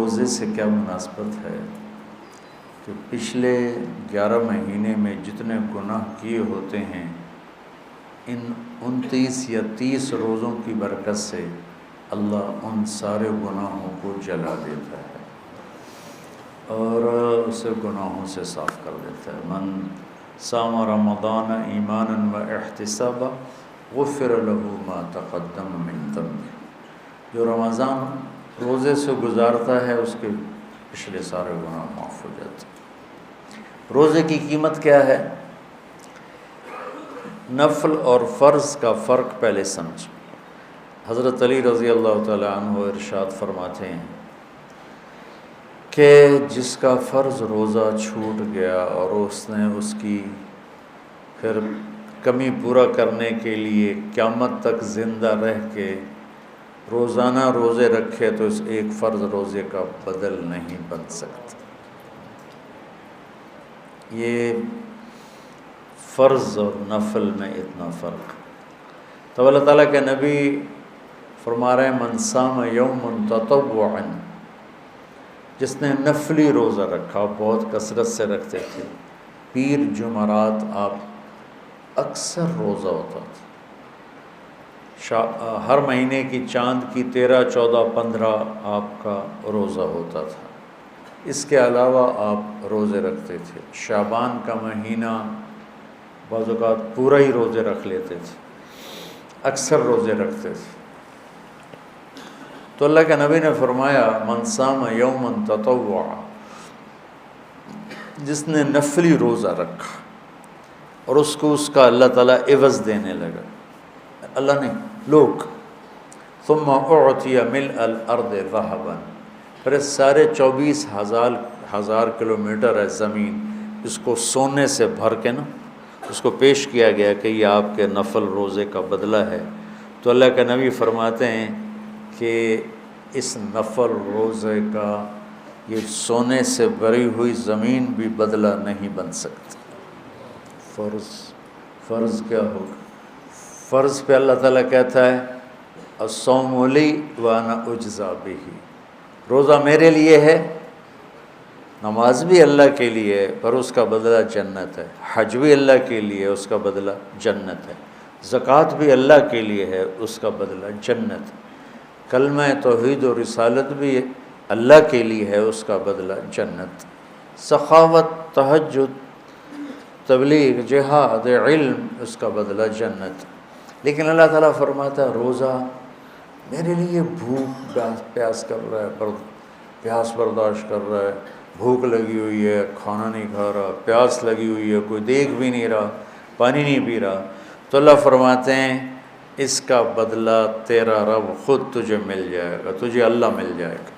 روزے سے کیا مناسبت ہے کہ پچھلے 11 مہینے میں جتنے گناہ کیے ہوتے ہیں ان 29 یا 30 روزوں کی برکت سے اللہ ان سارے گناہوں کو جلا دیتا ہے اور اسے گناہوں سے صاف کر دیتا ہے۔ من صام رمضان ایمانا و احتسابا غفر له ما تقدم من ذنبه، جو رمضان روزے سے گزارتا ہے اس کے پچھلے سارے گناہ معاف ہو جاتے ہیں۔ روزے کی قیمت کیا ہے؟ نفل اور فرض کا فرق پہلے سمجھ۔ حضرت علی رضی اللہ تعالی عنہ ارشاد فرماتے ہیں کہ جس کا فرض روزہ چھوٹ گیا اور اس نے اس کی پھر کمی پورا کرنے کے لیے قیامت تک زندہ رہ کے روزانہ روزے رکھے تو اس ایک فرض روزے کا بدل نہیں بن سکتا۔ یہ فرض اور نفل میں اتنا فرق۔ تو اللہ تعالیٰ کے نبی فرما رہے ہیں من صام یوم تطوعا، جس نے نفلی روزہ رکھا، بہت کثرت سے رکھتے تھے، پیر جمعرات آپ اکثر روزہ ہوتا تھا، ہر مہینے کی چاند کی 13، 14، 15 آپ کا روزہ ہوتا تھا۔ اس کے علاوہ آپ روزے رکھتے تھے۔ شعبان کا مہینہ بعض اوقات پورا ہی روزے رکھ لیتے تھے، اکثر روزے رکھتے تھے۔ تو اللہ کے نبی نے فرمایا من صام یوما تطوعا، جس نے نفلی روزہ رکھا اور اس کو اس کا اللہ تعالیٰ عوض دینے لگا، اللہ نے لوگ، ثم اعطی ملء الارض ذهبا، پھر سارے 24,000 کلومیٹر ہے زمین، اس کو سونے سے بھر کے نا اس کو پیش کیا گیا کہ یہ آپ کے نفل روزے کا بدلہ ہے۔ تو اللہ کے نبی فرماتے ہیں کہ اس نفل روزے کا یہ سونے سے بھری ہوئی زمین بھی بدلہ نہیں بن سکتی۔ فرض کیا ہوگا؟ فرض پہ اللہ تعالیٰ کہتا ہے الصوم لی وانا اجزا بہ، روزہ میرے لیے ہے، نماز بھی اللہ کے لیے ہے پر اس کا بدلہ جنت ہے، حج بھی اللہ کے لیے اس کا بدلہ جنت ہے، زکوٰۃ بھی اللہ کے لیے ہے اس کا بدلہ جنت ہے، کلمہ توحید و رسالت بھی اللہ کے لیے ہے اس کا بدلہ جنت، سخاوت، تہجد، تبلیغ، جہاد، علم، اس کا بدلہ جنت۔ لیکن اللہ تعالیٰ فرماتا ہے روزہ میرے لیے بھوک پیاس کر رہا ہے، پیاس برداشت کر رہا ہے، بھوک لگی ہوئی ہے، کھانا نہیں کھا رہا، پیاس لگی ہوئی ہے، کوئی دیکھ بھی نہیں رہا، پانی نہیں پی رہا، تو اللہ فرماتے ہیں اس کا بدلہ تیرا رب خود تجھے مل جائے گا، تجھے اللہ مل جائے گا۔